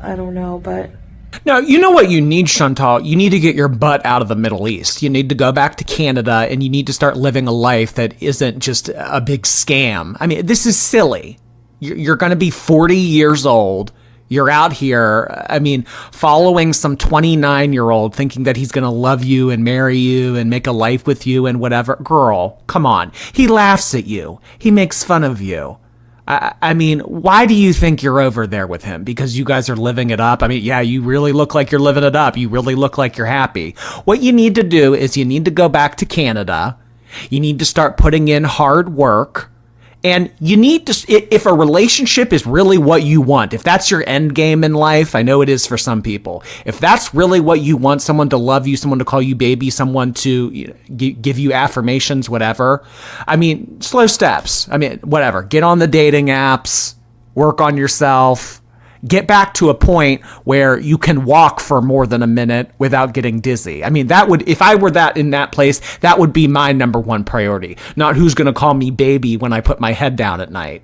I don't know, but No, you know what you need, Chantal? You need to get your butt out of the Middle East. You need to go back to Canada and you need to start living a life that isn't just a big scam. I mean, this is silly. You're going to be 40 years old. You're out here, I mean, following some 29-year-old thinking that he's going to love you and marry you and make a life with you and whatever. Girl, come on. He laughs at you. He makes fun of you. I mean, why do you think you're over there with him? Because you guys are living it up? I mean, yeah, you really look like you're living it up. You really look like you're happy. What you need to do is you need to go back to Canada. You need to start putting in hard work. And you need to, if a relationship is really what you want, if that's your end game in life, I know it is for some people. If that's really what you want, someone to love you, someone to call you baby, someone to give you affirmations, whatever. I mean, slow steps. I mean, whatever. Get on the dating apps, work on yourself, get back to a point where you can walk for more than a minute without getting dizzy. I mean, that would, if I were that in that place, that would be my number one priority. Not who's going to call me baby when I put my head down at night.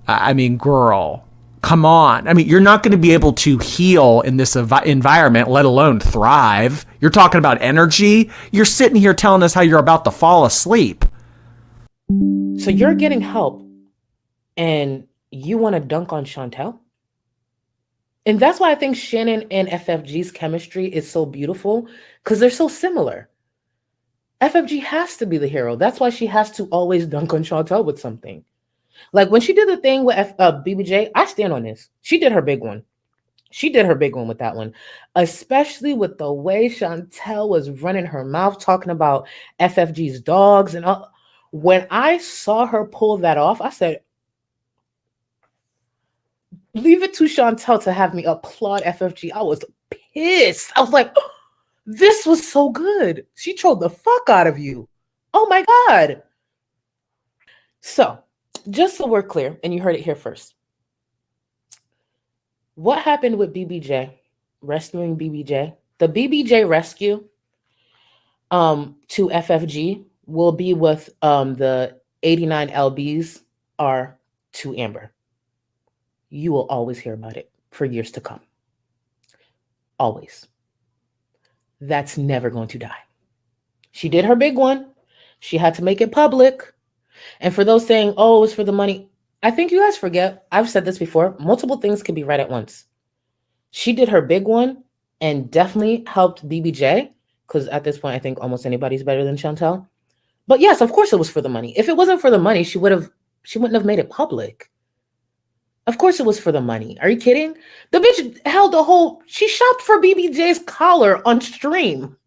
I mean, girl, come on. I mean, you're not going to be able to heal in this environment, let alone thrive. You're talking about energy. You're sitting here telling us how you're about to fall asleep. So you're getting help and you want to dunk on Chantel? And that's why I think Shannon and FFG's chemistry is so beautiful, because they're so similar. FFG has to be the hero. That's why she has to always dunk on Chantel with something. Like when she did the thing with BBJ, I stand on this. She did her big one. She did her big one with that one, especially with the way Chantel was running her mouth, talking about FFG's dogs. And all. When I saw her pull that off, I said, leave it to Chantel to have me applaud FFG. I was pissed. I was like, oh, this was so good. She trolled the fuck out of you. Oh my God. So, just so we're clear, and you heard it here first. What happened with BBJ, rescuing BBJ? The BBJ rescue to FFG will be with the 89 LBs are to Amber. You will always hear about it for years to come. Always. That's never going to die. She did her big one. She had to make it public. And for those saying, oh, it's for the money, I think you guys forget, I've said this before, multiple things can be right at once. She did her big one and definitely helped BBJ, because at this point, I think almost anybody's better than Chantel. But yes, of course it was for the money. If it wasn't for the money, she wouldn't have made it public. Of course it was for the money. Are you kidding? The bitch held she shopped for BBJ's collar on stream.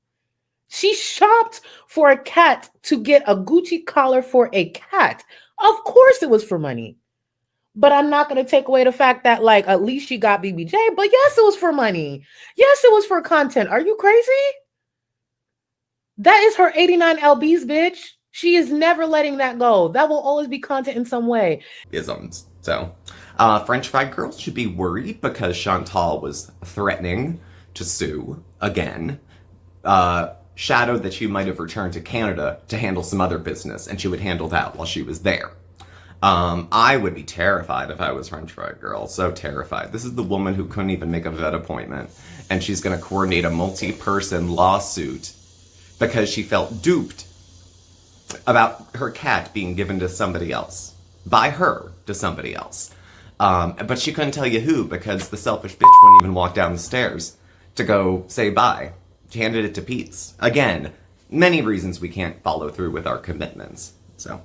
She shopped for a cat to get a Gucci collar for a cat. Of course it was for money. But I'm not going to take away the fact that, like, at least she got BBJ. But yes, it was for money. Yes, it was for content. Are you crazy? That is her 89 LBs, bitch. She is never letting that go. That will always be content in some way. Isms. So, French fried girls should be worried because Chantal was threatening to sue again. Shadowed that she might have returned to Canada to handle some other business, and she would handle that while she was there. I would be terrified if I was French fried girl. So terrified. This is the woman who couldn't even make a vet appointment, and she's going to coordinate a multi-person lawsuit because she felt duped about her cat being given to somebody else. By her to somebody else. But she couldn't tell you who because the selfish bitch wouldn't even walk down the stairs to go say bye. She handed it to Pete's. Again, many reasons we can't follow through with our commitments. So,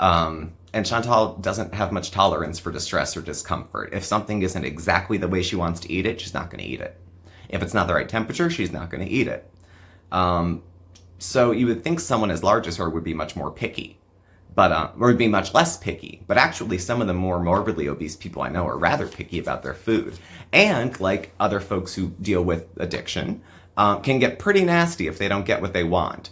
and Chantal doesn't have much tolerance for distress or discomfort. If something isn't exactly the way she wants to eat it, she's not going to eat it. If it's not the right temperature, she's not going to eat it. So you would think someone as large as her would be much more picky. But, or would be much less picky. But actually, some of the more morbidly obese people I know are rather picky about their food. And, like other folks who deal with addiction, can get pretty nasty if they don't get what they want.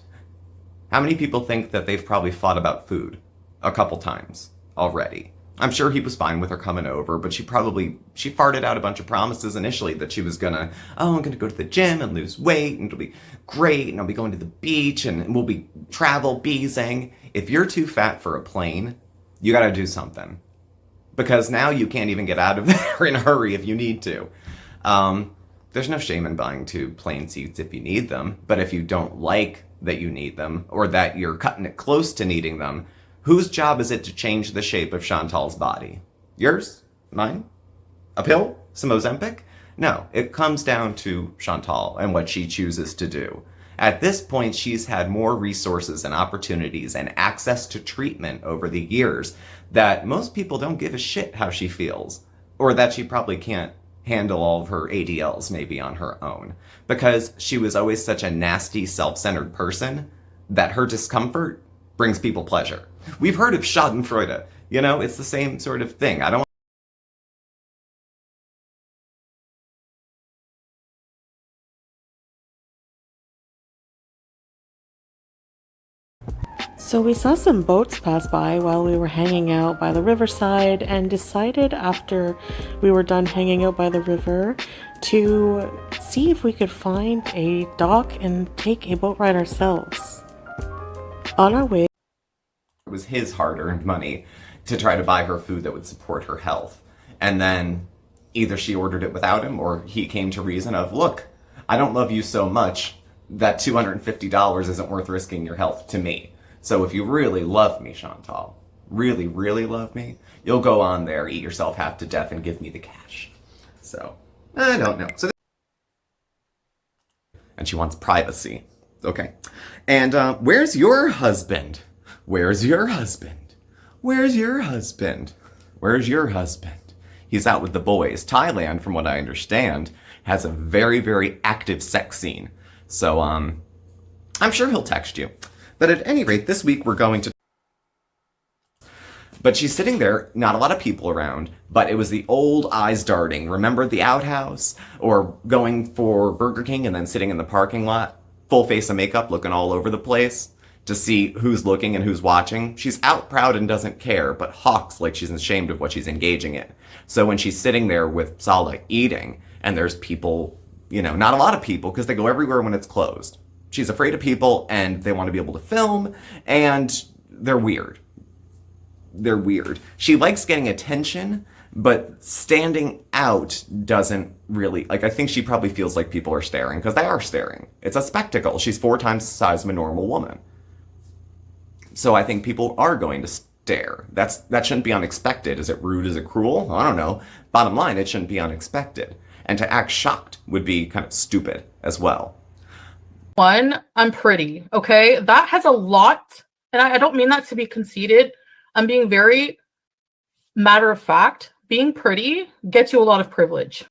How many people think that they've probably fought about food a couple times already? I'm sure he was fine with her coming over, but she farted out a bunch of promises initially that she was gonna, I'm gonna go to the gym and lose weight, and it'll be great, and I'll be going to the beach, and we'll be travel beezing. If you're too fat for a plane, you gotta do something. because now you can't even get out of there in a hurry if you need to. There's no shame in buying 2 plane seats if you need them, but if you don't like that you need them, or that you're cutting it close to needing them, whose job is it to change the shape of Chantal's body? Yours? Mine? A pill? Some Ozempic? No, it comes down to Chantal and what she chooses to do. At this point, she's had more resources and opportunities and access to treatment over the years that most people don't give a shit how she feels, or that she probably can't handle all of her ADLs maybe on her own, because she was always such a nasty, self-centered person that her discomfort brings people pleasure. We've heard of Schadenfreude. You know, it's the same sort of thing. I don't So we saw some boats pass by while we were hanging out by the riverside and decided after we were done hanging out by the river to see if we could find a dock and take a boat ride ourselves. On our way, it was his hard-earned money to try to buy her food that would support her health. And then either she ordered it without him, or he came to reason of, look, I don't love you so much that $250 isn't worth risking your health to me. So if you really love me, Chantal, really, really love me, you'll go on there, eat yourself half to death, and give me the cash. So, I don't know. And she wants privacy. Okay. And where's your husband? Where's your husband? Where's your husband? Where's your husband? He's out with the boys. Thailand, from what I understand, has a very, very active sex scene. So, I'm sure he'll text you. But at any rate, this week we're going to... But she's sitting there, not a lot of people around, but it was the old eyes darting. Remember the outhouse? Or going for Burger King and then sitting in the parking lot, full face of makeup, looking all over the place to see who's looking and who's watching. She's out proud and doesn't care, but hawks like she's ashamed of what she's engaging in. So when she's sitting there with Sala eating, and there's people, you know, not a lot of people, because they go everywhere when it's closed. She's afraid of people, and they want to be able to film, and they're weird. They're weird. She likes getting attention, but standing out doesn't really... Like, I think she probably feels like people are staring, because they are staring. It's a spectacle. She's 4 times the size of a normal woman. So I think people are going to stare. That shouldn't be unexpected. Is it rude? Is it cruel? I don't know. Bottom line, it shouldn't be unexpected. And to act shocked would be kind of stupid as well. One, I'm pretty, okay? That has a lot, and I don't mean that to be conceited. I'm being very matter of fact. Being pretty gets you a lot of privilege.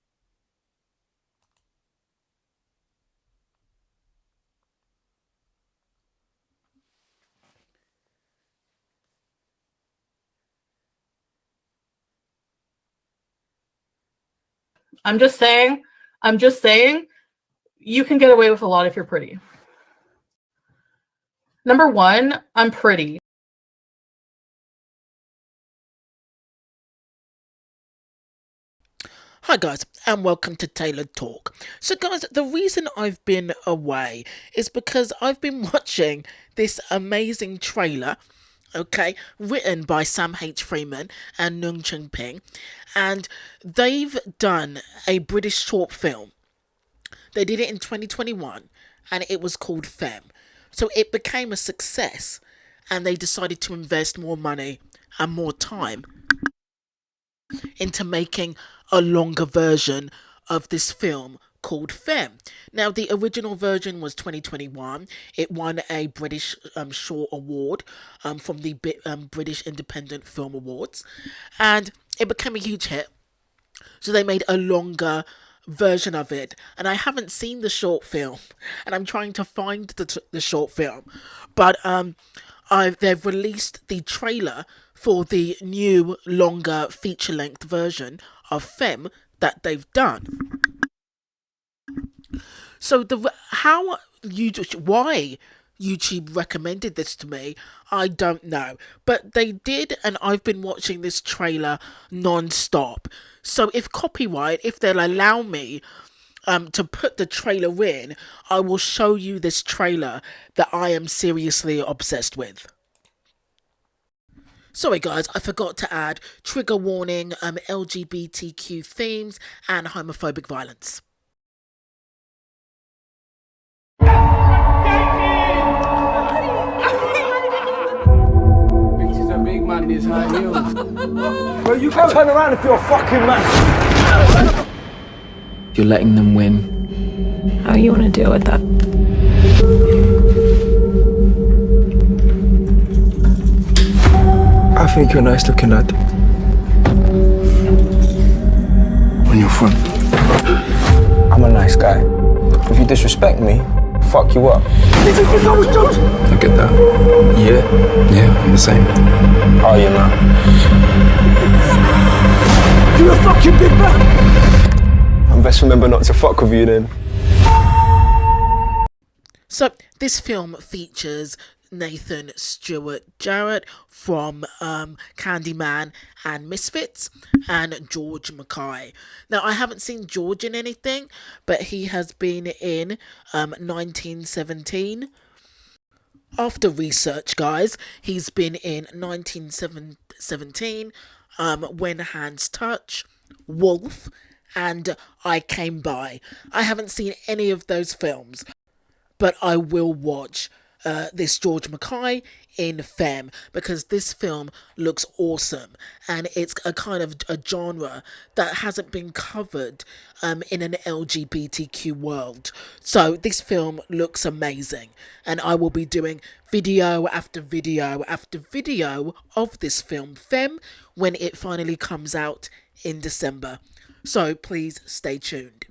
I'm just saying, you can get away with a lot if you're pretty. Number one, I'm pretty. Hi guys, and welcome to Tailored Talk. So guys, the reason I've been away is because I've been watching this amazing trailer, okay, written by Sam H. Freeman and Nung Ching Ping, and they've done a British short film. They did it in 2021, and it was called FEMME. So it became a success, and they decided to invest more money and more time into making a longer version of this film called FEMME. Now, the original version was 2021. It won a British Short Award from the British Independent Film Awards, and it became a huge hit. So they made a longer version of it, and I haven't seen the short film, and I'm trying to find the short film, but they've released the trailer for the new longer feature-length version of FEMME that they've done. So why YouTube recommended this to me, I don't know, but they did, and I've been watching this trailer non-stop. So if they'll allow me to put the trailer in, I will show you this trailer that I am seriously obsessed with. Sorry guys, I forgot to add trigger warning, LGBTQ themes and homophobic violence. Bitches are big man in his high heels. Well, you can turn around if you're a fucking man. You're letting them win. How you want to deal with that? I think you're a nice looking lad. On your front. I'm a nice guy. If you disrespect me, fuck you up. I get that. Yeah, I'm the same. Oh, you know. You're a fucking big man. I best remember not to fuck with you then. So, this film features Nathan Stewart Jarrett from Candyman and Misfits, and George Mackay. Now, I haven't seen George in anything, but he has been in 1917. After research, guys, he's been in 1917, When Hands Touch, Wolf, and I Came By. I haven't seen any of those films, but I will watch this George Mackay in FEMME, because this film looks awesome, and it's a kind of a genre that hasn't been covered in an LGBTQ world. So this film looks amazing, and I will be doing video after video after video of this film FEMME when it finally comes out in December. So please stay tuned.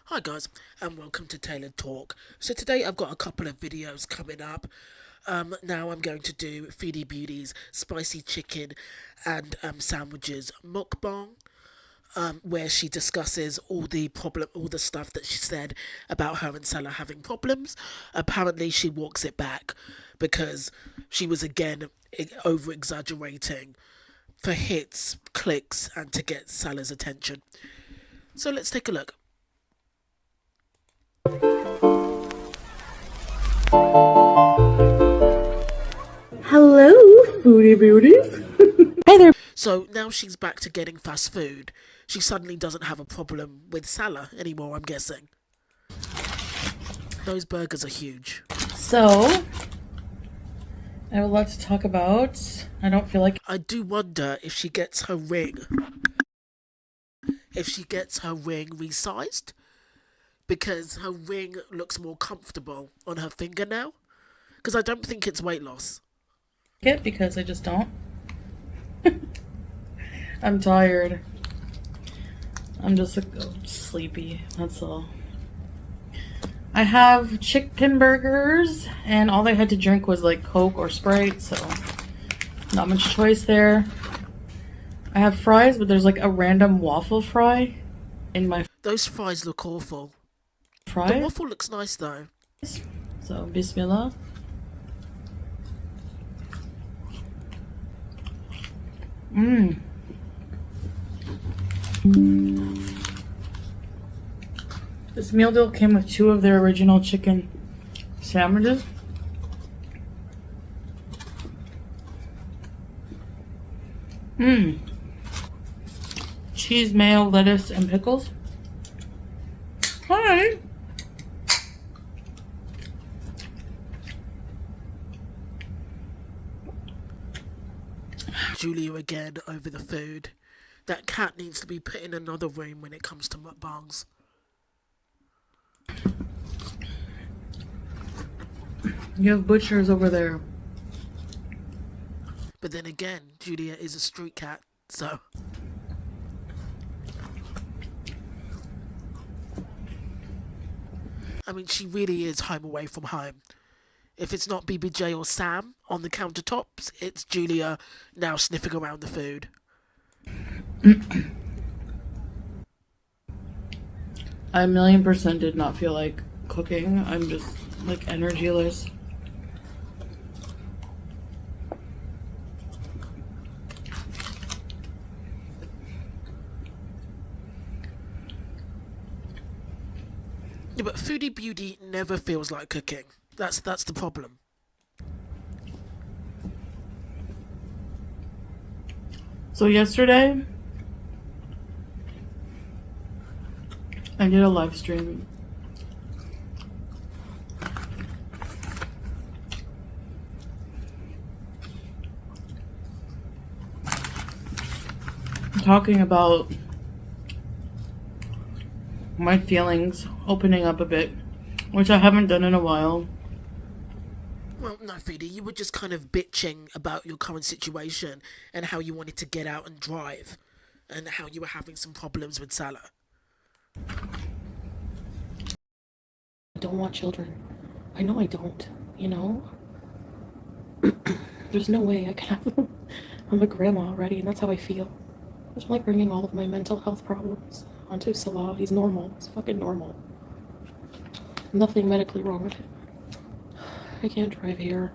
Hi guys, and welcome to Tailored Talk. So today I've got a couple of videos coming up. Now I'm going to do Foodie Beauty's spicy chicken and sandwiches mukbang, where she discusses all the stuff that she said about her and Salah having problems. Apparently she walks it back because she was again over exaggerating for hits, clicks, and to get Salah's attention. So let's take a look. Hello, Foodie Beauties. Hi there. So now she's back to getting fast food. She suddenly doesn't have a problem with Salah anymore, I'm guessing. Those burgers are huge. So, I have a lot to talk about. I don't feel like... I do wonder if she gets her ring. If she gets her ring resized. Because her ring looks more comfortable on her finger now. Because I don't think it's weight loss. it because I just don't. I'm tired. I'm just sleepy, that's all. I have chicken burgers, and all they had to drink was like Coke or Sprite, so not much choice there. I have fries, but there's like a random waffle fry in my... Those fries look awful. fries. The waffle looks nice though. So, bismillah. This meal deal came with 2 of their original chicken sandwiches. Cheese, mayo, lettuce, and pickles. Hi. Julia again over the food. That cat needs to be put in another room when it comes to mukbangs. You have butchers over there. But then again, Julia is a street cat, so... I mean, she really is home away from home. If it's not BBJ or Sam on the countertops, it's Julia now sniffing around the food. I 1,000,000% did not feel like cooking. I'm just like energyless. Yeah, but Foodie Beauty never feels like cooking. That's the problem. So yesterday, I did a live stream. Talking about my feelings, opening up a bit, which I haven't done in a while. Well, no, Foodie, you were just kind of bitching about your current situation and how you wanted to get out and drive, and how you were having some problems with Salah. I don't want children. I know I don't, you know? There's no way I can have them. I'm a grandma already, and that's how I feel. I don't like bringing all of my mental health problems onto Salah. He's normal. He's fucking normal. Nothing medically wrong with him. I can't drive here.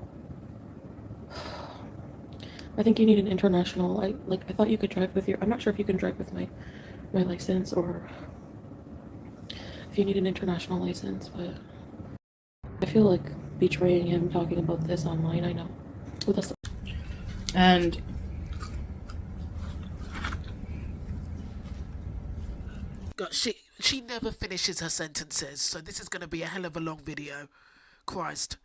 I think you need an international. I thought you could drive with your. I'm not sure if you can drive with my license, or if you need an international license, but I feel like betraying him talking about this online. I know. With us. And God, she never finishes her sentences, so this is going to be a hell of a long video. Christ.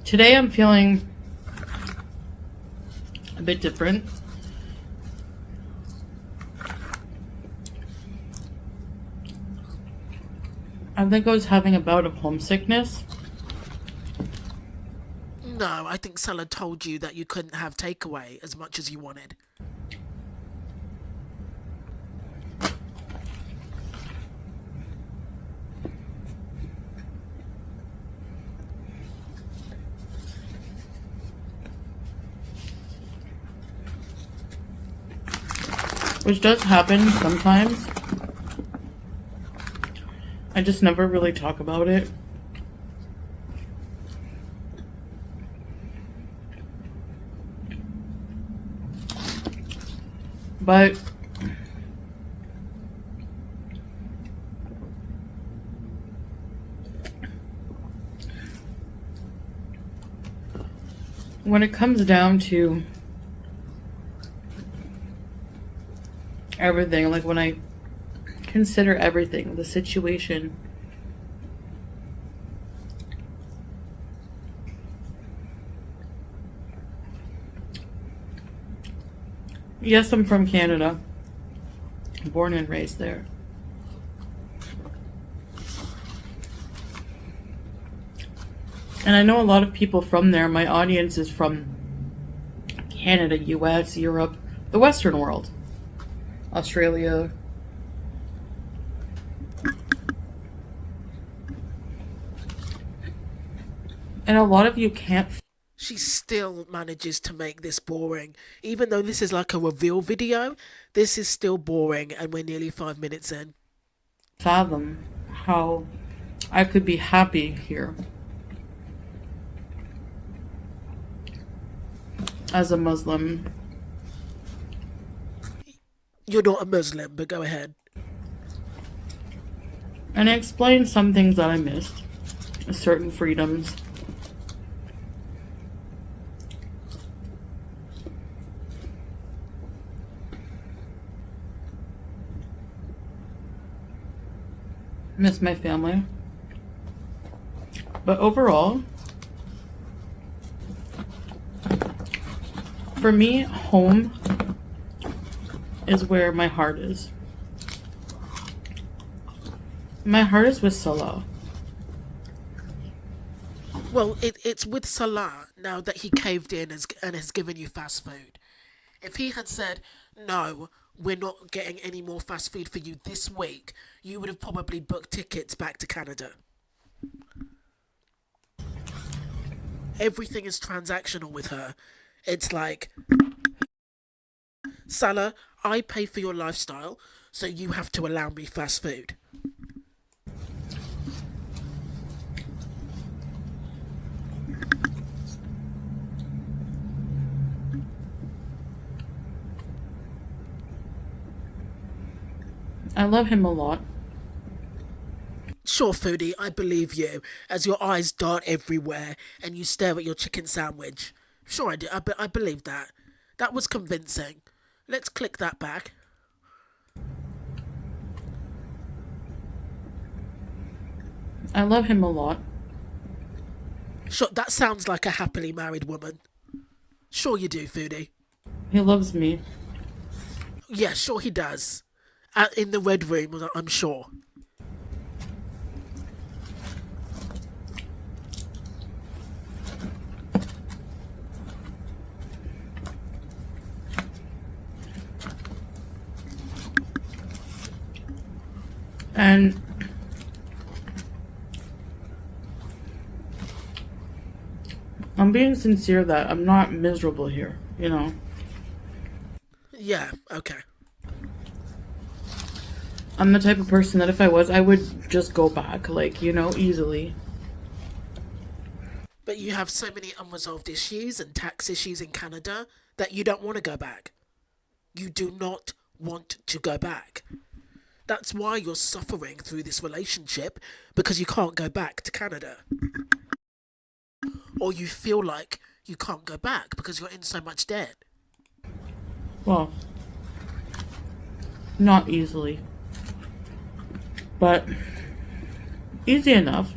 Today I'm feeling a bit different. I think I was having a bout of homesickness. No, I think Salah told you that you couldn't have takeaway as much as you wanted. Which does happen sometimes. I just never really talk about it. But when it comes down to everything, like when I consider everything, the situation, yes, I'm from Canada, born and raised there. And I know a lot of people from there. My audience is from Canada, US, Europe, the Western world, Australia. And a lot of you can't. She still manages to make this boring. Even though this is like a reveal video, this is still boring, and we're nearly 5 minutes in. Fathom how I could be happy here as a Muslim. You're not a Muslim, but go ahead. And I explained some things that I missed, certain freedoms. Miss my family. But overall, for me, home is where my heart is. My heart is with Salah. Well, it's with Salah now that he caved in and has given you fast food. If he had said, no, we're not getting any more fast food for you this week, you would have probably booked tickets back to Canada. Everything is transactional with her. It's like, Salah, I pay for your lifestyle, so you have to allow me fast food. I love him a lot. Sure, Foodie, I believe you, as your eyes dart everywhere and you stare at your chicken sandwich. Sure, I do. I believe that. That was convincing. Let's click that back. I love him a lot. Sure, that sounds like a happily married woman. Sure you do, Foodie. He loves me. Yeah, sure he does. In the red room, I'm sure. And I'm being sincere that I'm not miserable here, you know. Yeah, okay. I'm the type of person that if I was, I would just go back, like, you know, easily. But you have so many unresolved issues and tax issues in Canada that you don't want to go back. You do not want to go back. That's why you're suffering through this relationship, because you can't go back to Canada. Or you feel like you can't go back because you're in so much debt. Well, not easily. But easy enough.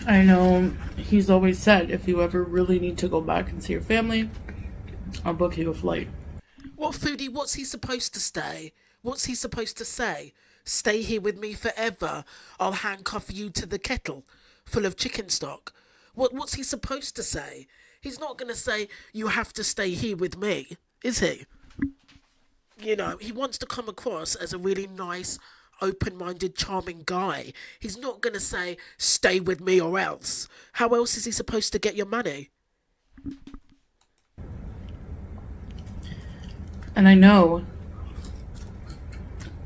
I know he's always said if you ever really need to go back and see your family, I'll book you a flight. What, Foodie, what's he supposed to stay? What's he supposed to say? Stay here with me forever. I'll handcuff you to the kettle full of chicken stock. What's he supposed to say? He's not going to say, you have to stay here with me, is he? You know, he wants to come across as a really nice, open-minded, charming guy. He's not going to say, stay with me or else. How else is he supposed to get your money? And I know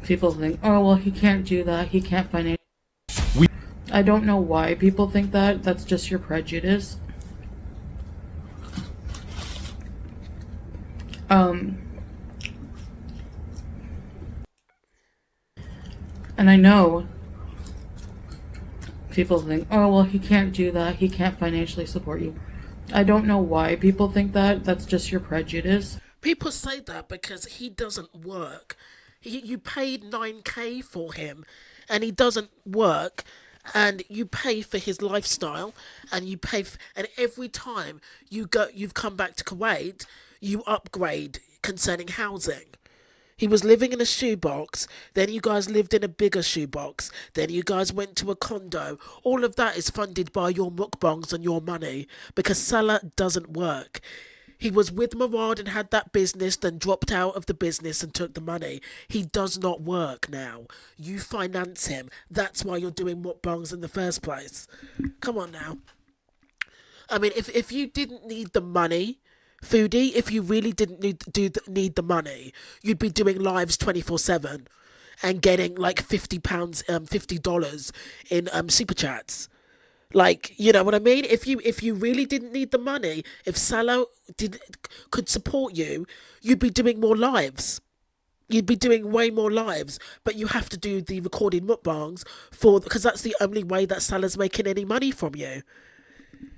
people think, oh, well, he can't do that. He can't financially. I don't know why people think that. That's just your prejudice. And I know people think, oh, well, he can't do that. He can't financially support you. I don't know why people think that. That's just your prejudice. People say that because he doesn't work. You paid $9,000 for him and he doesn't work, and you pay for his lifestyle, and you pay and every time you've come back to Kuwait, you upgrade concerning housing. He was living in a shoebox, then you guys lived in a bigger shoebox, then you guys went to a condo. All of that is funded by your mukbangs and your money, because Salah doesn't work. He was with Murad and had that business, then dropped out of the business and took the money. He does not work now. You finance him. That's why you're doing mukbangs in the first place. Come on now. I mean, if you didn't need the money, Foodie, if you really didn't need the money, you'd be doing lives 24/7 and getting like $50 in super chats. Like, you know what I mean? If you really didn't need the money, if Salah could support you, you'd be doing more lives. You'd be doing way more lives, but you have to do the recorded mukbangs because that's the only way that Salah's making any money from you.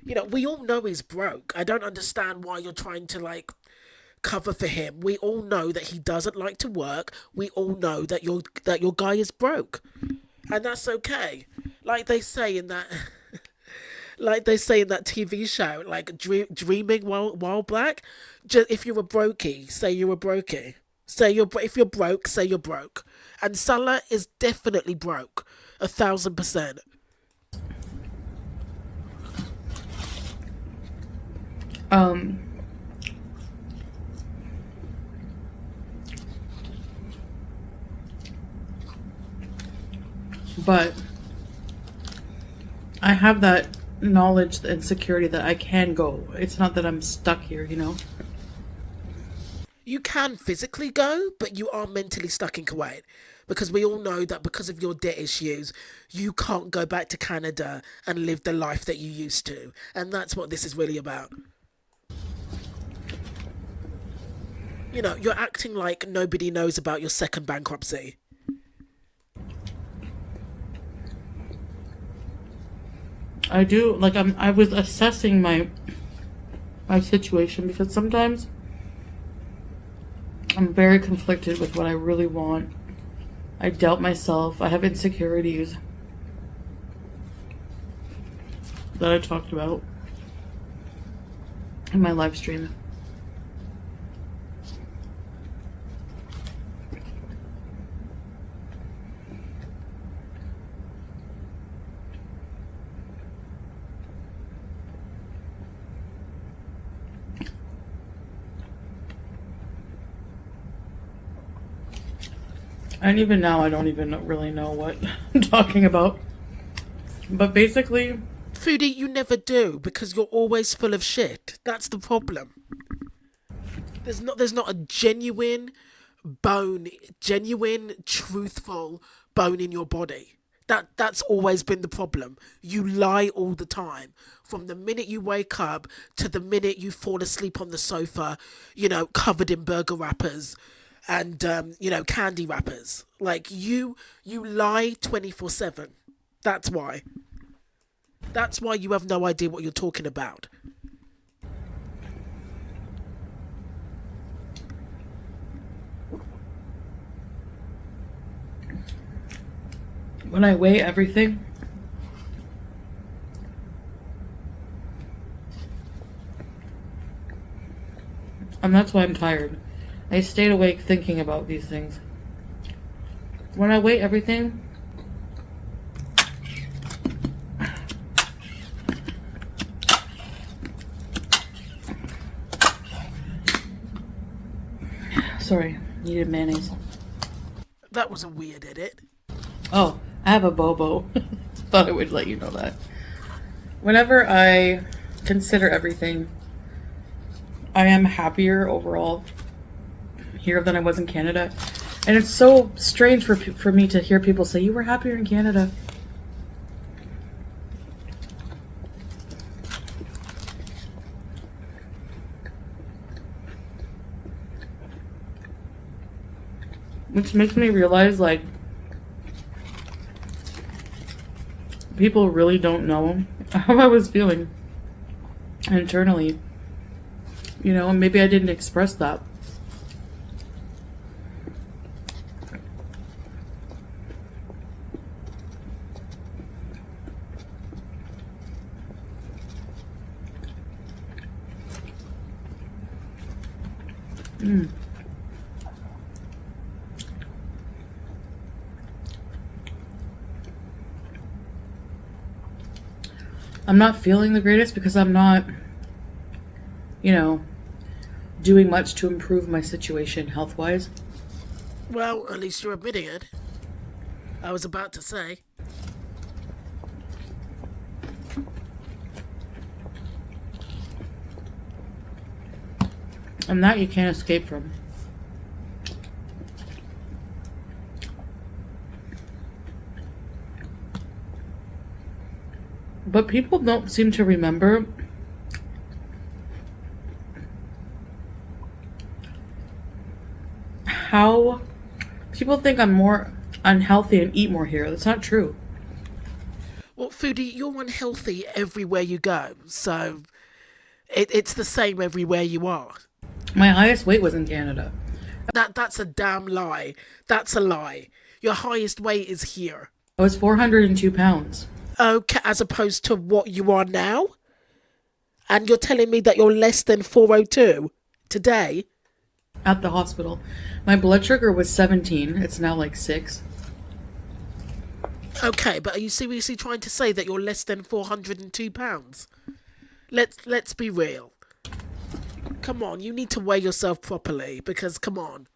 You know, we all know he's broke. I don't understand why you're trying to like cover for him. We all know that he doesn't like to work. We all know that your guy is broke, and that's okay. Like they say in that, like they say in that TV show, like dreaming while black. Just, if you're a brokey, say you're a brokey. If you're broke, say you're broke. And Salah is definitely broke, 1,000%. But I have that knowledge and security that I can go. It's not that I'm stuck here, you know? You can physically go, but you are mentally stuck in Kuwait. Because we all know that because of your debt issues, you can't go back to Canada and live the life that you used to. And that's what this is really about. You know, you're acting like nobody knows about your second bankruptcy. I do, like, I was assessing my situation, because sometimes I'm very conflicted with what I really want. I doubt myself. I have insecurities that I talked about in my live stream. And even now, I don't even really know what I'm talking about. But basically... Foodie, you never do, because you're always full of shit. That's the problem. There's not a genuine bone, genuine, truthful bone in your body. That's always been the problem. You lie all the time. From the minute you wake up to the minute you fall asleep on the sofa, you know, covered in burger wrappers and, you know, candy wrappers. Like, you lie 24/7. That's why. That's why you have no idea what you're talking about. When I weigh everything, and that's why I'm tired. I stayed awake thinking about these things. When I weigh everything, sorry, needed mayonnaise. That was a weird edit. Oh, I have a Bobo. Thought I would let you know that. Whenever I consider everything, I am happier overall here than I was in Canada. And it's so strange for me to hear people say, you were happier in Canada. Which makes me realize, like, people really don't know how I was feeling internally. You know, and maybe I didn't express that. I'm not feeling the greatest because I'm not, you know, doing much to improve my situation health-wise. Well, at least you're admitting it. I was about to say. And that you can't escape from. But people don't seem to remember how people think I'm more unhealthy and eat more here. That's not true. Well, Foodie, you're unhealthy everywhere you go, so it's the same everywhere you are. My highest weight was in Canada. That's a damn lie. That's a lie. Your highest weight is here. I was 402 pounds. Okay, as opposed to what you are now? And you're telling me that you're less than 402 today? At the hospital. My blood sugar was 17. It's now like 6. Okay, but are you seriously trying to say that you're less than 402 pounds? Let's be real. Come on, you need to weigh yourself properly, because come on.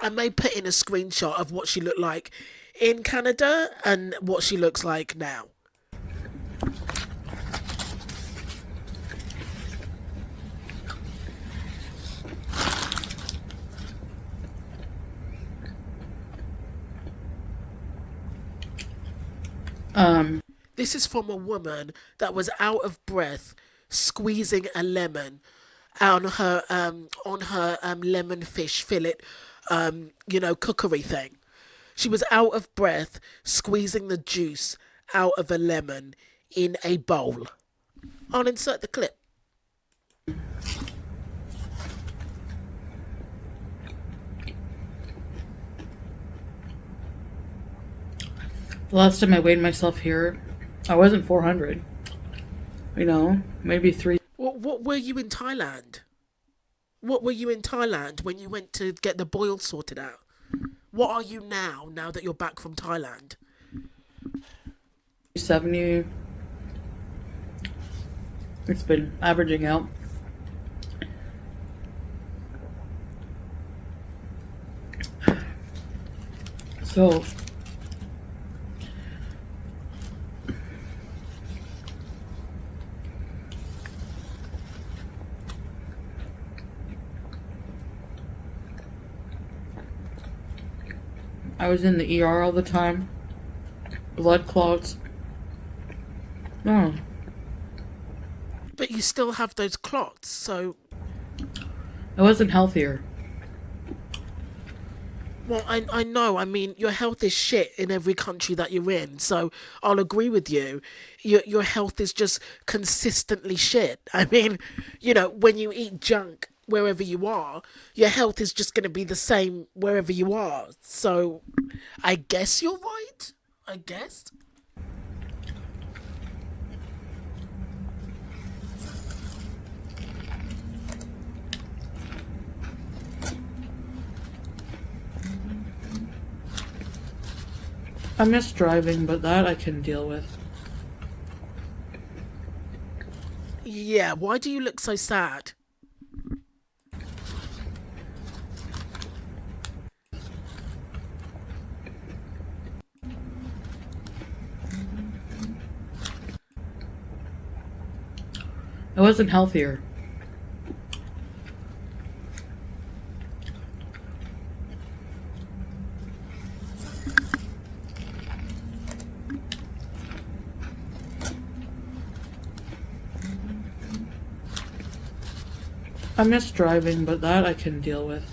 I may put in a screenshot of what she looked like in Canada and what she looks like now. This is from a woman that was out of breath, squeezing a lemon on her lemon fish fillet, cookery thing. She was out of breath, squeezing the juice out of a lemon in a bowl. I'll insert the clip. The last time I weighed myself here, I wasn't 400. You know, maybe 3. What were you in Thailand? What were you in Thailand when you went to get the boil sorted out? What are you now that you're back from Thailand? 70. It's been averaging out. So I was in the ER all the time. Blood clots. No. But you still have those clots, so... I wasn't healthier. Well, I know. I mean, your health is shit in every country that you're in, so I'll agree with you. Your health is just consistently shit. I mean, when you eat junk wherever you are, your health is just going to be the same wherever you are. So, I guess you're right. I guess. I miss driving, but that I can deal with. Yeah, why do you look so sad? I wasn't healthier. I miss driving, but that I can deal with.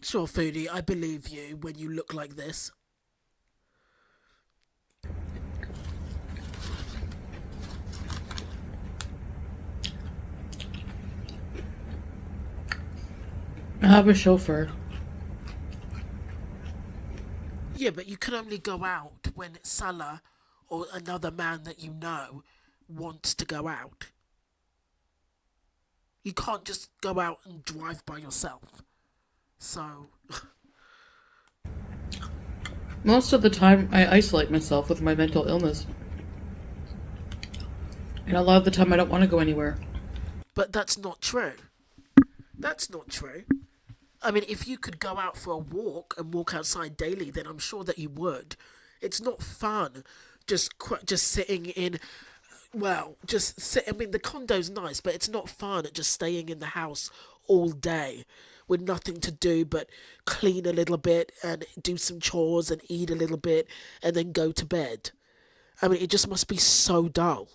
Sure, Foodie, I believe you when you look like this. I have a chauffeur. Yeah, but you can only go out when Salah or another man that you know wants to go out. You can't just go out and drive by yourself. So... Most of the time, I isolate myself with my mental illness. And a lot of the time, I don't want to go anywhere. But that's not true. That's not true. I mean, if you could go out for a walk and walk outside daily, then I'm sure that you would. It's not fun just sitting in... Well, I mean, the condo's nice, but it's not fun just staying in the house all day with nothing to do but clean a little bit and do some chores and eat a little bit and then go to bed. I mean, it just must be so dull.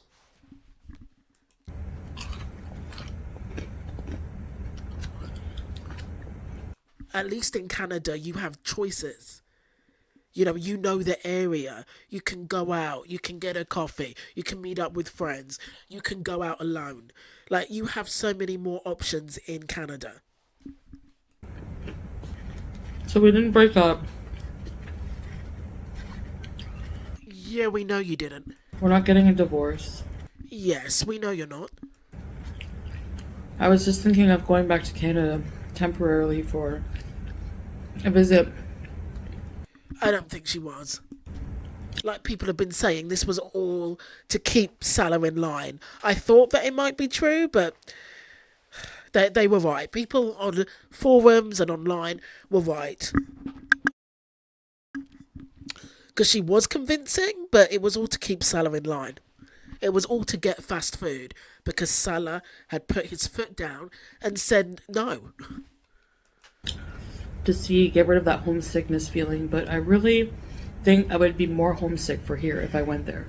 At least in Canada, you have choices. You know the area. You can go out. You can get a coffee. You can meet up with friends. You can go out alone. Like, you have so many more options in Canada. So we didn't break up. Yeah, we know you didn't. We're not getting a divorce. Yes, we know you're not. I was just thinking of going back to Canada temporarily for a visit. I don't think she was. Like people have been saying, this was all to keep Salah in line. I thought that it might be true, but they were right. People on forums and online were right. Because she was convincing, but it was all to keep Salah in line. It was all to get fast food, because Salah had put his foot down and said no. To get rid of that homesickness feeling, but I really think I would be more homesick for here if I went there.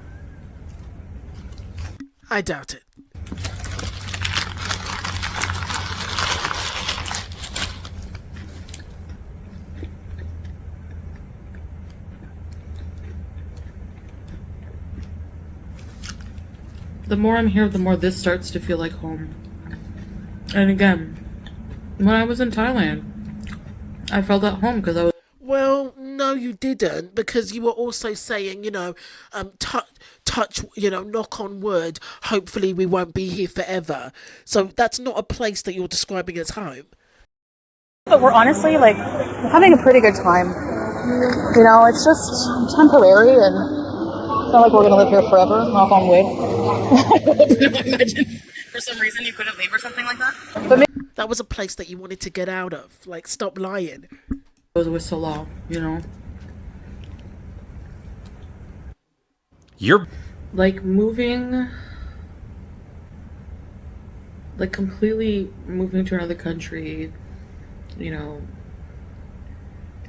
I doubt it. The more I'm here, the more this starts to feel like home. And again, when I was in Thailand, I felt at home because I was. Well, no, you didn't, because you were also saying, touch, knock on wood, hopefully we won't be here forever. So that's not a place that you're describing as home. But we're honestly, having a pretty good time. It's just temporary, and it's not like we're going to live here forever, knock on wood. Imagine for some reason you couldn't leave or something like that. But maybe That was a place that you wanted to get out of. Stop lying. It was Salah, You're moving, completely moving to another country,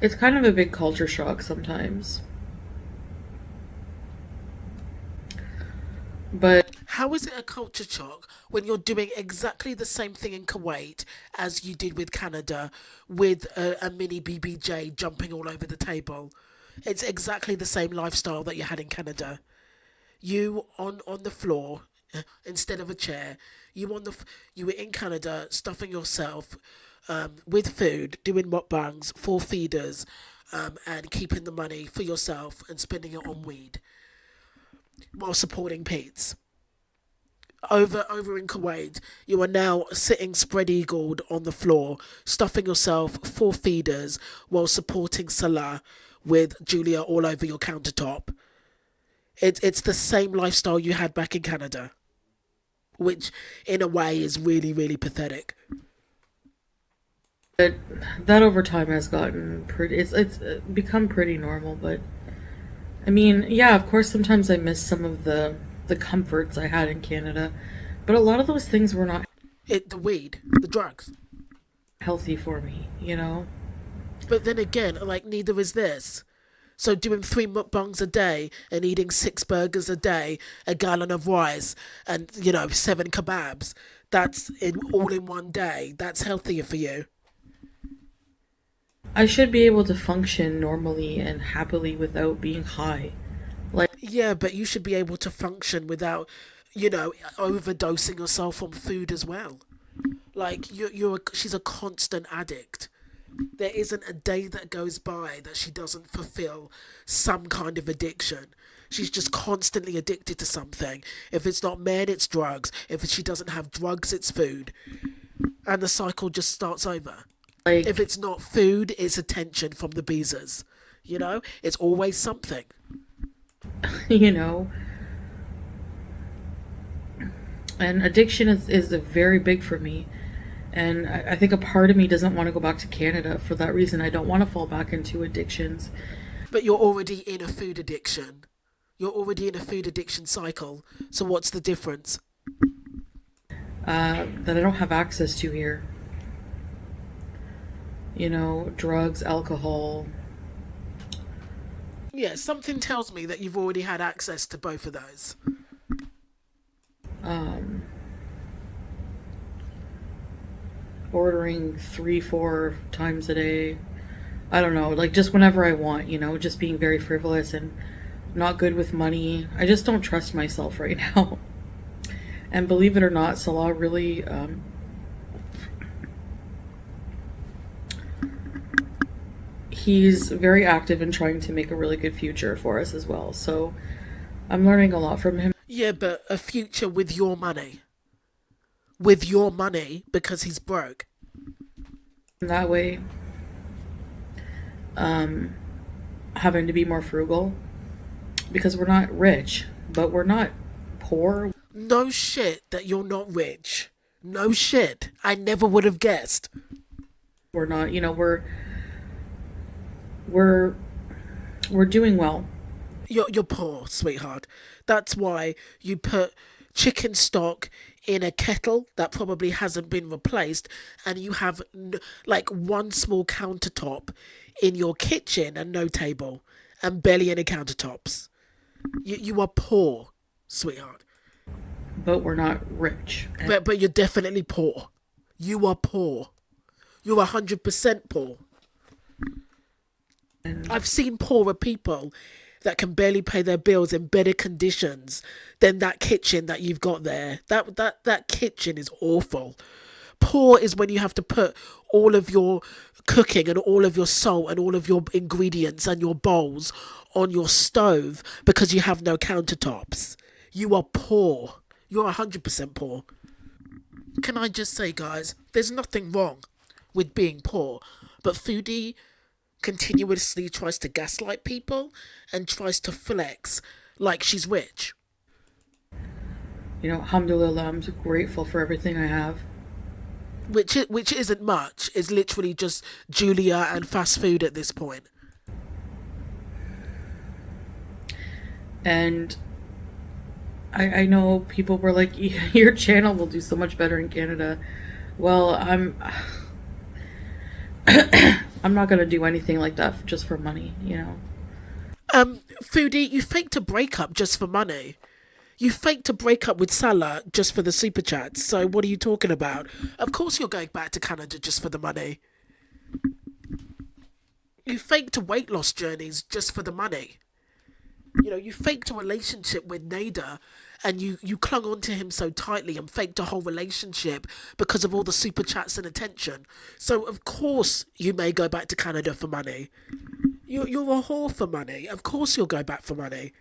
it's kind of a big culture shock sometimes. But How is it a culture shock when you're doing exactly the same thing in Kuwait as you did with Canada, with a mini BBJ jumping all over the table? It's exactly the same lifestyle that you had in Canada. You on the floor instead of a chair. You were in Canada stuffing yourself with food, doing mukbangs for feeders, and keeping the money for yourself and spending it on weed while supporting Pete's. Over in Kuwait, you are now sitting spread-eagled on the floor, stuffing yourself for feeders while supporting Salah with Julia all over your countertop. It's the same lifestyle you had back in Canada, which in a way is really, really pathetic. that over time has gotten pretty. It's become pretty normal. But I mean, yeah, of course, sometimes I miss some of the comforts I had in Canada, but a lot of those things were not The weed, the drugs. healthy for me. But then again, neither is this. So doing 3 mukbangs a day and eating 6 burgers a day, a gallon of rice, and 7 kebabs, that's all in one day. That's healthier for you. I should be able to function normally and happily without being high. Yeah, but you should be able to function without, overdosing yourself on food as well. She's a constant addict. There isn't a day that goes by that she doesn't fulfill some kind of addiction. She's just constantly addicted to something. If it's not men, it's drugs. If she doesn't have drugs, it's food. And the cycle just starts over. If it's not food, it's attention from the beezers. It's always something. And addiction is very big for me. And I think a part of me doesn't want to go back to Canada for that reason. I don't want to fall back into addictions. But you're already in a food addiction. You're already in a food addiction cycle. So what's the difference? That I don't have access to here. Drugs, alcohol. Yeah, something tells me that you've already had access to both of those. Ordering 3-4 times a day. I don't know, just whenever I want, just being very frivolous and not good with money. I just don't trust myself right now. And believe it or not, Salah really he's very active in trying to make a really good future for us as well. So I'm learning a lot from him. Yeah, but a future with your money. With your money, because he's broke. That way, having to be more frugal, because we're not rich, but we're not poor. No shit that you're not rich. No shit. I never would have guessed. We're not, we're doing well. You're poor, sweetheart. That's why you put chicken stock in a kettle that probably hasn't been replaced, and you have one small countertop in your kitchen and no table. and barely any countertops. You are poor, sweetheart. But we're not rich. But you're definitely poor. You are poor. You're 100% poor. I've seen poorer people that can barely pay their bills in better conditions than that kitchen that you've got there. That kitchen is awful. Poor is when you have to put all of your cooking and all of your salt and all of your ingredients and your bowls on your stove because you have no countertops. You are poor. You're 100% poor. Can I just say, guys, there's nothing wrong with being poor, but Foodie continuously tries to gaslight people and tries to flex like she's rich. You know, alhamdulillah, I'm grateful for everything I have. Which isn't much. It's literally just Julia and fast food at this point. And I know people were like, your channel will do so much better in Canada. Well, I'm not gonna do anything like that just for money, you know. Foodie, you faked a breakup just for money. You faked a breakup with Salah just for the super chats. So what are you talking about? Of course you're going back to Canada just for the money. You faked weight loss journeys just for the money. You know, you faked a relationship with Nader and you clung on to him so tightly and faked a whole relationship because of all the super chats and attention. So of course you may go back to Canada for money. You're a whore for money. Of course you'll go back for money.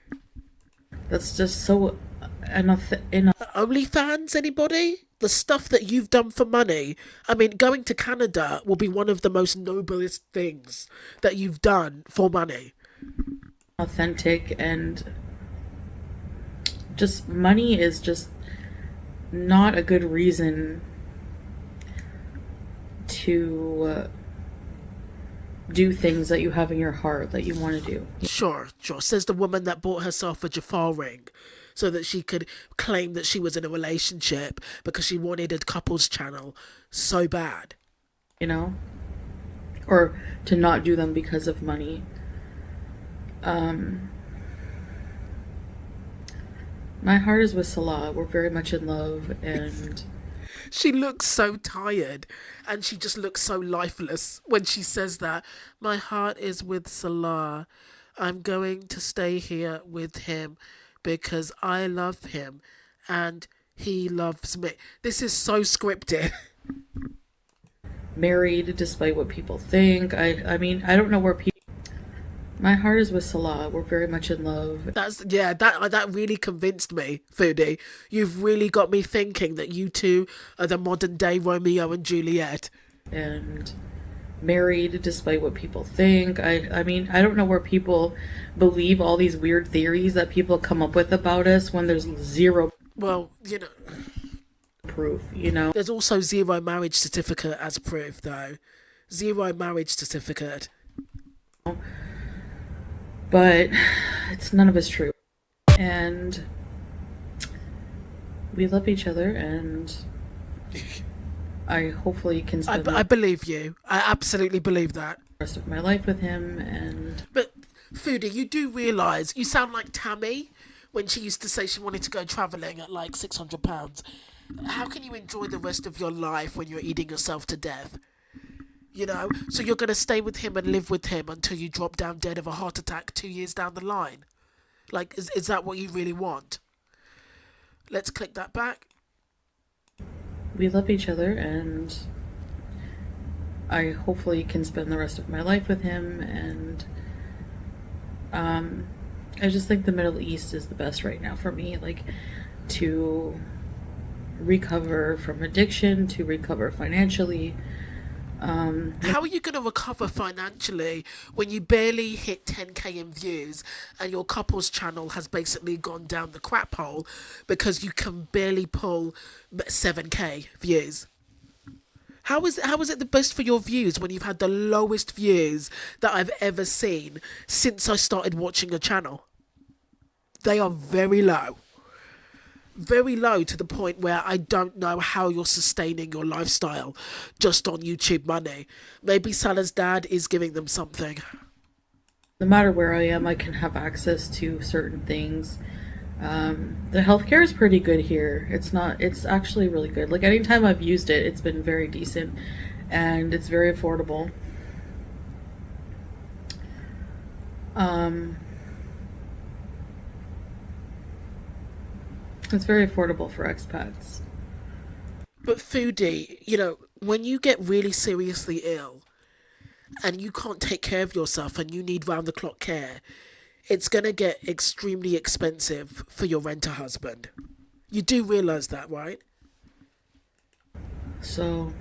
That's just so OnlyFans, anybody? The stuff that you've done for money. I mean, going to Canada will be one of the most noblest things that you've done for money. Authentic, and just money is just not a good reason to do things that you have in your heart that you want to do. Sure. Says the woman that bought herself a Jafar ring so that she could claim that she was in a relationship because she wanted a couples channel so bad. You know? Or to not do them because of money. My heart is with Salah. We're very much in love, and she looks so tired and she just looks so lifeless when she says that. My heart is with Salah. I'm going to stay here with him because I love him and he loves me. This is so scripted. Married despite what people think. I mean, I don't know where people... My heart is with Salah. We're very much in love. That really convinced me, Foodie. You've really got me thinking that you two are the modern day Romeo and Juliet. And married despite what people think. I mean, I don't know where people believe all these weird theories that people come up with about us when there's zero... Well, you know... proof, you know? There's also zero marriage certificate as proof, though. Zero marriage certificate. But it's none of it's true. And we love each other, and I hopefully can spend I believe you. I absolutely believe that. The rest of my life with him. And but Foodie, you do realise you sound like Tammy when she used to say she wanted to go travelling at like £600. How can you enjoy the rest of your life when you're eating yourself to death? You know, so you're going to stay with him and live with him until you drop down dead of a heart attack 2 years down the line? Like, is that what you really want? Let's click that back. We love each other, and I hopefully can spend the rest of my life with him. And I just think the Middle East is the best right now for me, like, to recover from addiction, to recover financially. How are you going to recover financially when you barely hit 10k in views and your couples channel has basically gone down the crap hole because you can barely pull 7k views? How is it the best for your views when you've had the lowest views that I've ever seen since I started watching a channel? They are very low. Very low, to the point where I don't know how you're sustaining your lifestyle just on YouTube money. Maybe Salah's dad is giving them something. No matter where I am, I can have access to certain things. The healthcare is pretty good here. It's actually really good. Like, anytime I've used it, it's been very decent and it's very affordable. It's very affordable for expats. But Foodie, you know, when you get really seriously ill and you can't take care of yourself and you need round the clock care, it's going to get extremely expensive for your rent-a-husband. You do realise that, right? So,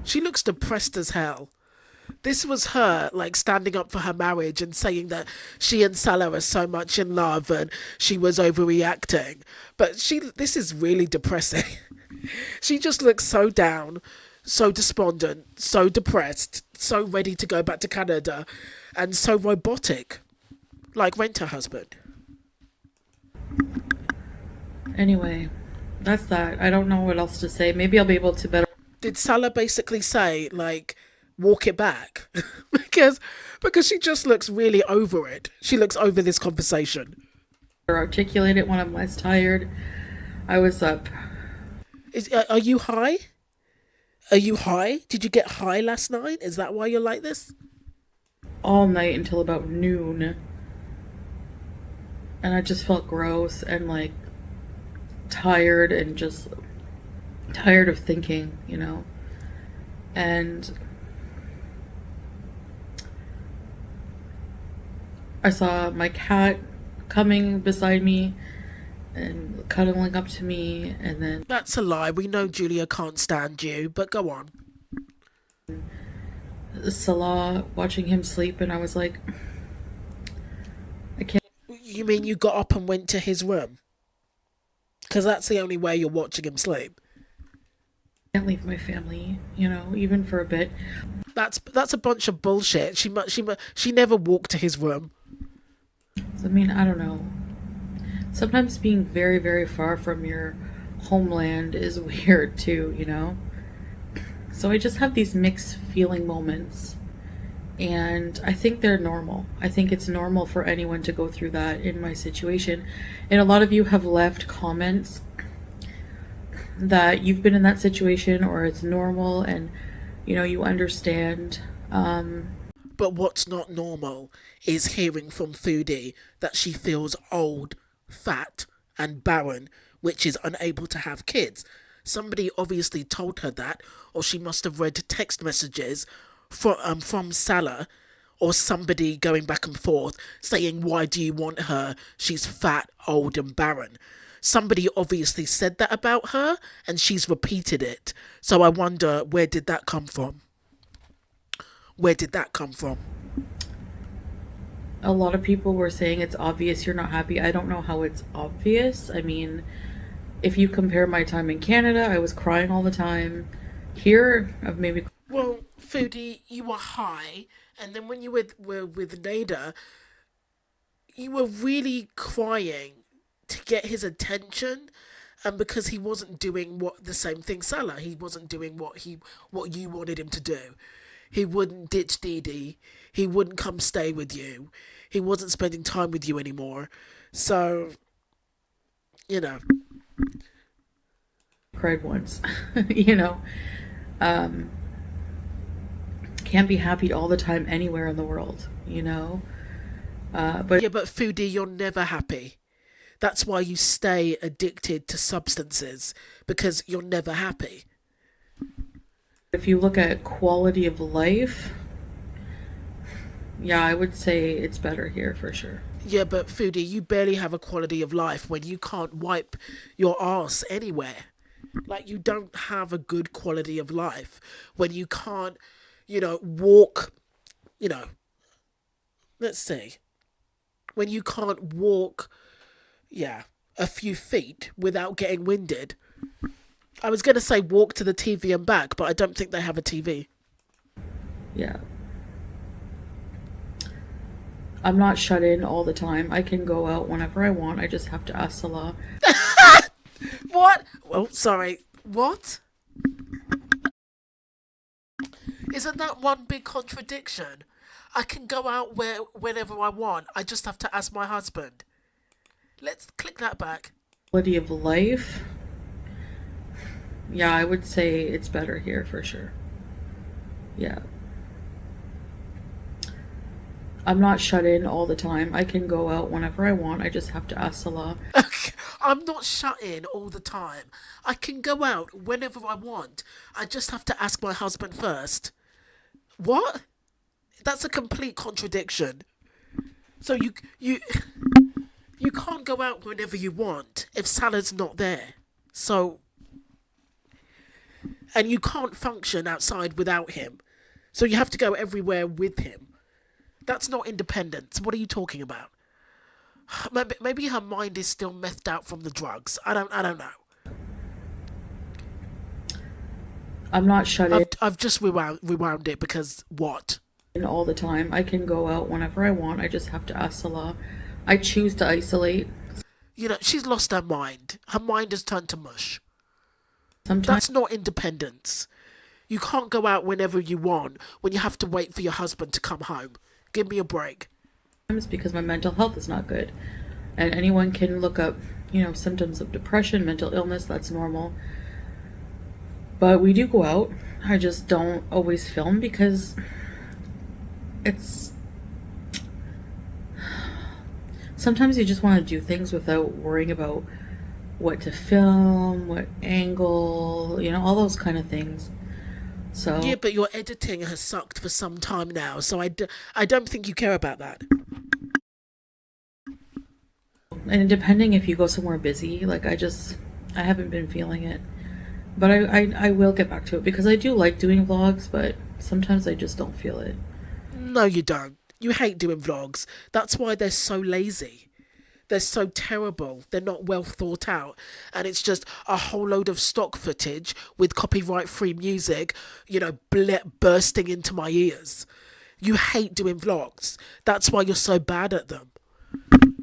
She looks depressed as hell. This was her, like, standing up for her marriage and saying that she and Salah are so much in love and she was overreacting. But this is really depressing. She just looks so down, so despondent, so depressed, so ready to go back to Canada, and so robotic. Like Rent-a-Husband. anyway, that's that. I don't know what else to say. Maybe I'll be able to better Did Salah basically say, like, walk it back? because she just looks really over it. She looks over this conversation. articulate it when I'm less tired. I was up Are you high? Are you high? Did you get high last night? Is that why you're like this? all night until about noon. And I just felt gross and, like, tired and just tired of thinking, you know. And I saw my cat coming beside me and cuddling up to me, and then That's a lie. We know Julia can't stand you, but go on. Salah, watching him sleep, and I was like, I can't. You mean you got up and went to his room? Because that's the only way you're watching him sleep. Can't leave my family, you know, even for a bit. That's a bunch of bullshit. She never walked to his room. I mean, I don't know. Sometimes being very, very far from your homeland is weird too, you know? So I just have these mixed feeling moments. And I think they're normal. I think it's normal for anyone to go through that in my situation. And a lot of you have left comments that you've been in that situation or it's normal and, you know, you understand. But what's not normal is hearing from Foodie that she feels old, fat, and barren, which is unable to have kids. Somebody obviously told her that, or she must have read text messages from Salah, or somebody going back and forth saying, why do you want her? She's fat, old, and barren. Somebody obviously said that about her, and she's repeated it. So I wonder, where did that come from? Where did that come from? A lot of people were saying it's obvious you're not happy. I don't know how it's obvious. I mean, if you compare my time in Canada, I was crying all the time. Here, I've maybe... Well, Foodie, you were high, and then when you were with Nada, you were really crying to get his attention, and because he wasn't doing the same thing Salah, he wasn't doing what you wanted him to do. He wouldn't ditch Dee. He wouldn't come stay with you. He wasn't spending time with you anymore. So, you know. Cried once, you know. Can't be happy all the time anywhere in the world, you know. But yeah, but Foodie, you're never happy. That's why you stay addicted to substances, because you're never happy. if you look at quality of life, yeah, I would say it's better here for sure. Yeah, but Foodie, you barely have a quality of life when you can't wipe your ass anywhere. Like, you don't have a good quality of life when you can't, you know, walk, you know, let's see. When you can't walk, yeah, a few feet without getting winded. I was going to say walk to the TV and back, but I don't think they have a TV. Yeah. I'm not shut in all the time. I can go out whenever I want. I just have to ask Salah. What? Well, sorry. What? Isn't that one big contradiction? I can go out whenever I want. I just have to ask my husband. Let's click that back. Quality of life. Yeah, I would say it's better here for sure. Yeah. I'm not shut in all the time. I can go out whenever I want. I just have to ask Salah. I'm not shut in all the time. I can go out whenever I want. I just have to ask my husband first. What? That's a complete contradiction. So you can't go out whenever you want if Salah's not there. So, and you can't function outside without him. So you have to go everywhere with him. That's not independence. What are you talking about? Maybe her mind is still methed out from the drugs. I don't know. I'm not shut in I've just rewound it because what? all the time. I can go out whenever I want. I just have to ask Salah. I choose to isolate. You know, she's lost her mind. Her mind has turned to mush. Sometimes That's not independence. You can't go out whenever you want when you have to wait for your husband to come home. Give me a break. because my mental health is not good. And anyone can look up, symptoms of depression, mental illness, that's normal. But we do go out. I just don't always film because sometimes you just want to do things without worrying about what to film, what angle, all those kind of things. So Yeah, but your editing has sucked for some time now, so I don't think you care about that. and depending if you go somewhere busy, like I haven't been feeling it. But I will get back to it because I do like doing vlogs, but sometimes I just don't feel it. No, you don't. You hate doing vlogs. That's why they're so lazy. They're so terrible. They're not well thought out. And it's just a whole load of stock footage with copyright-free music, bursting into my ears. You hate doing vlogs. That's why you're so bad at them.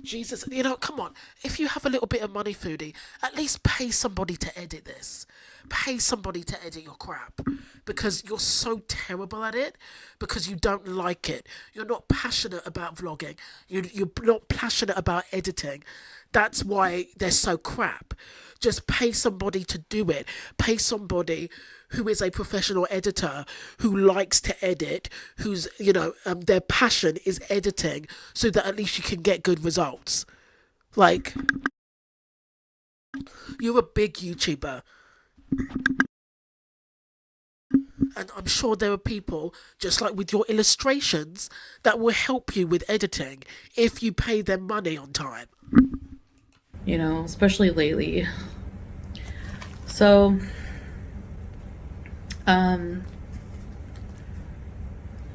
Jesus, come on. If you have a little bit of money, Foodie, at least pay somebody to edit this. Pay somebody to edit your crap. Because you're so terrible at it. Because you don't like it. You're not passionate about vlogging. You're not passionate about editing. That's why they're so crap. Just pay somebody to do it. Pay somebody who is a professional editor, who likes to edit, who's, their passion is editing, so that at least you can get good results. Like, you're a big YouTuber. And I'm sure there are people, just like with your illustrations, that will help you with editing if you pay them money on time. Especially lately. So,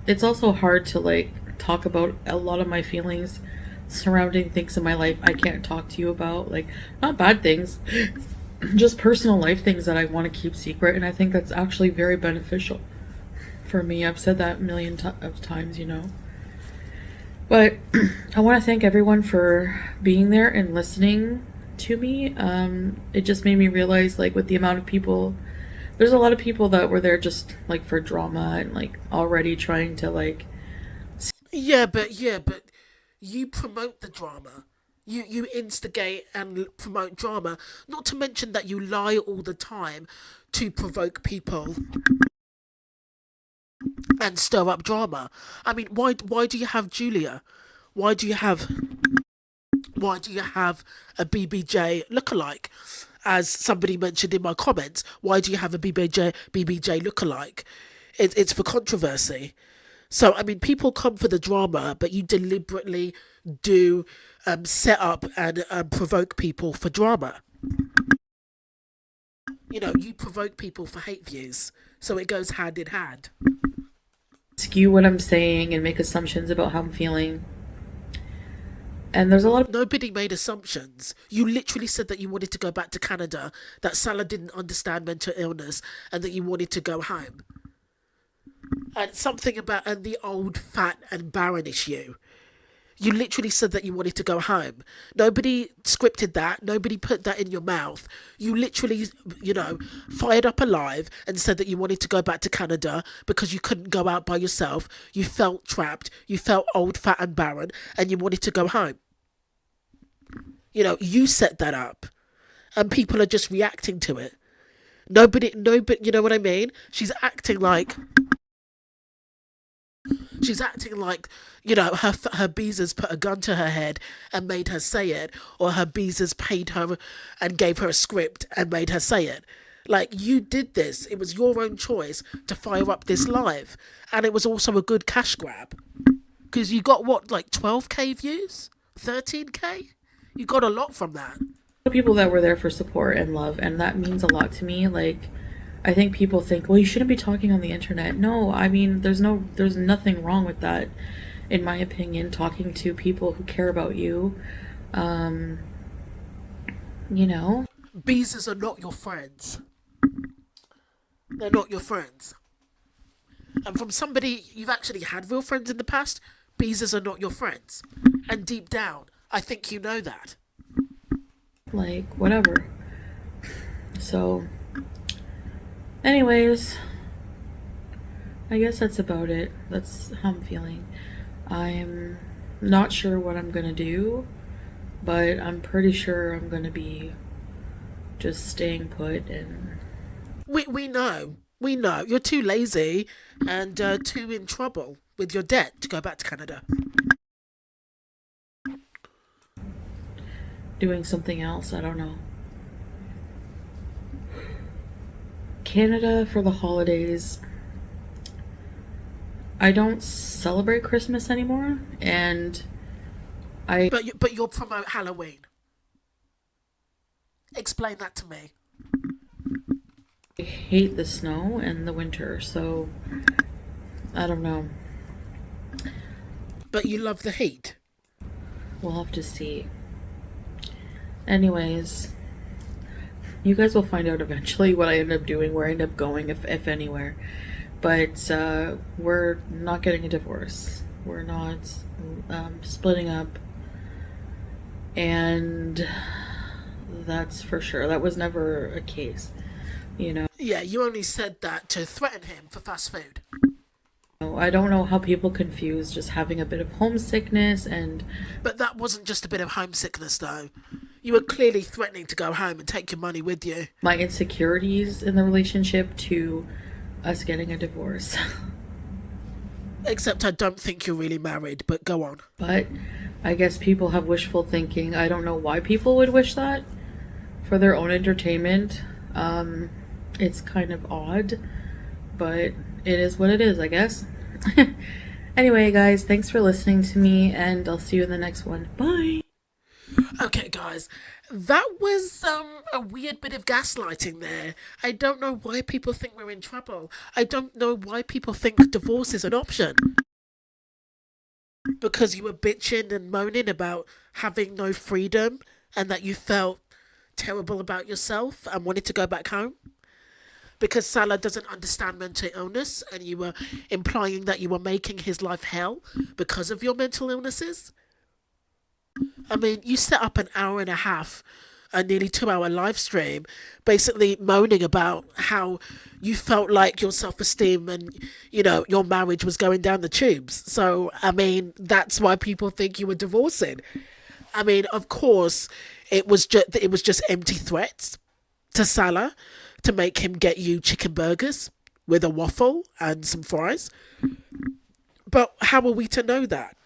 it's also hard to talk about a lot of my feelings surrounding things in my life I can't talk to you about, not bad things, just personal life things that I want to keep secret, and I think that's actually very beneficial for me. I've said that a million of times, but I want to thank everyone for being there and listening to me. It just made me realize, with the amount of people, there's a lot of people that were there just for drama and already trying to Yeah, but you promote the drama. You instigate and promote drama. Not to mention that you lie all the time to provoke people and stir up drama. I mean, why do you have Julia? Why do you have a BBJ lookalike? As somebody mentioned in my comments, why do you have a BBJ lookalike? It's for controversy. So, I mean, people come for the drama, but you deliberately do set up and provoke people for drama. You provoke people for hate views, so it goes hand in hand. Skew what I'm saying and make assumptions about how I'm feeling. And there's a lot of... Nobody made assumptions. You literally said that you wanted to go back to Canada, that Salah didn't understand mental illness, and that you wanted to go home. And something about the old, fat and barren issue. You literally said that you wanted to go home. Nobody scripted that. Nobody put that in your mouth. You literally, fired up alive and said that you wanted to go back to Canada because you couldn't go out by yourself. You felt trapped. You felt old, fat and barren, and you wanted to go home. You set that up, and people are just reacting to it. Nobody, you know what I mean? She's acting like, her beezers put a gun to her head and made her say it, or her beezers paid her and gave her a script and made her say it. Like, you did this. It was your own choice to fire up this live. And it was also a good cash grab. Because you got, 12k views? 13k? You got a lot from that. People that were there for support and love, and that means a lot to me. Like, I think people think, well, you shouldn't be talking on the internet. No, I mean, there's nothing wrong with that, in my opinion. Talking to people who care about you, Beezers are not your friends. They're not your friends. And from somebody you've actually had real friends in the past, beezers are not your friends. And deep down, I think you know that. Like, whatever. So, anyways, I guess that's about it. That's how I'm feeling. I'm not sure what I'm gonna do, but I'm pretty sure I'm gonna be just staying put. And we know you're too lazy and too in trouble with your debt to go back to Canada. Doing something else, I don't know. Canada for the holidays. I don't celebrate Christmas anymore, and But you'll promote Halloween. Explain that to me. I hate the snow and the winter, so I don't know. But you love the heat. We'll have to see. Anyways, you guys will find out eventually what I end up doing, where I end up going, if anywhere. But we're not getting a divorce. We're not splitting up. And that's for sure. That was never a case, Yeah, you only said that to threaten him for fast food. I don't know how people confuse just having a bit of homesickness and... But that wasn't just a bit of homesickness, though. You were clearly threatening to go home and take your money with you. My insecurities in the relationship to us getting a divorce. Except I don't think you're really married, but go on. But I guess people have wishful thinking. I don't know why people would wish that for their own entertainment. It's kind of odd, but it is what it is, I guess. Anyway, guys, thanks for listening to me, and I'll see you in the next one. Bye! Okay, guys, that was a weird bit of gaslighting there. I don't know why people think we're in trouble. I don't know why people think divorce is an option. Because you were bitching and moaning about having no freedom and that you felt terrible about yourself and wanted to go back home. Because Salah doesn't understand mental illness and you were implying that you were making his life hell because of your mental illnesses. I mean, you set up an hour and a half, a nearly 2-hour live stream, basically moaning about how you felt like your self-esteem and, your marriage was going down the tubes. So, I mean, that's why people think you were divorcing. I mean, of course, it was just empty threats to Salah to make him get you chicken burgers with a waffle and some fries. But how are we to know that?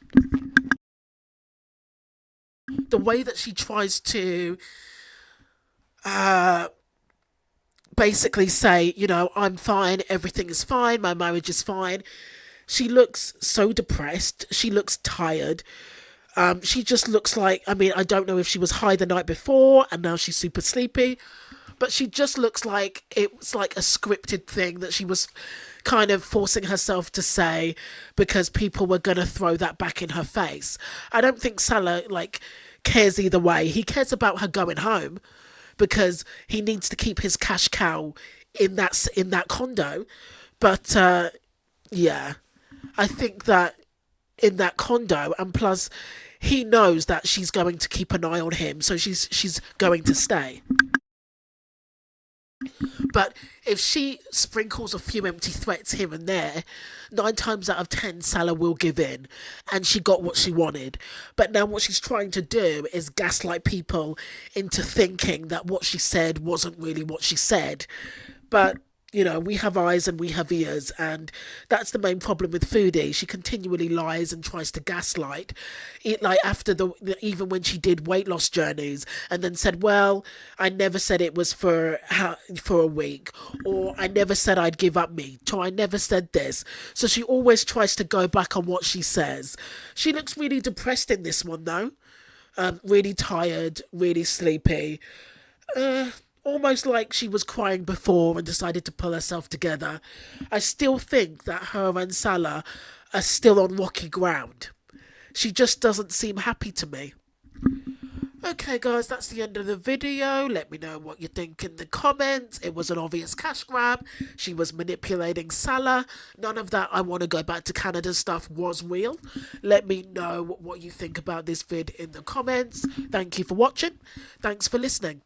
The way that she tries to basically say, I'm fine, everything is fine, my marriage is fine. She looks so depressed. She looks tired. She just looks like, I don't know if she was high the night before and now she's super sleepy, but she just looks like it was like a scripted thing that she was kind of forcing herself to say because people were going to throw that back in her face. I don't think Salah, cares either way. He cares about her going home because he needs to keep his cash cow in that condo. But, yeah, I think that in that condo, and plus he knows that she's going to keep an eye on him, so she's going to stay. But if she sprinkles a few empty threats here and there, 9 times out of 10, Salah will give in, and she got what she wanted. But now what she's trying to do is gaslight people into thinking that what she said wasn't really what she said. But you know, we have eyes and we have ears, and that's the main problem with Foodie. She continually lies and tries to gaslight. Like after even when she did weight loss journeys, and then said, "Well, I never said it was for a week," or "I never said I'd give up meat," or "I never said this." So she always tries to go back on what she says. She looks really depressed in this one, though. Really tired, really sleepy. Almost like she was crying before and decided to pull herself together. I still think that her and Salah are still on rocky ground. She just doesn't seem happy to me. Okay guys, that's the end of the video. Let me know what you think in the comments. It was an obvious cash grab. She was manipulating Salah. None of that "I want to go back to Canada" stuff was real. Let me know what you think about this vid in the comments. Thank you for watching. Thanks for listening.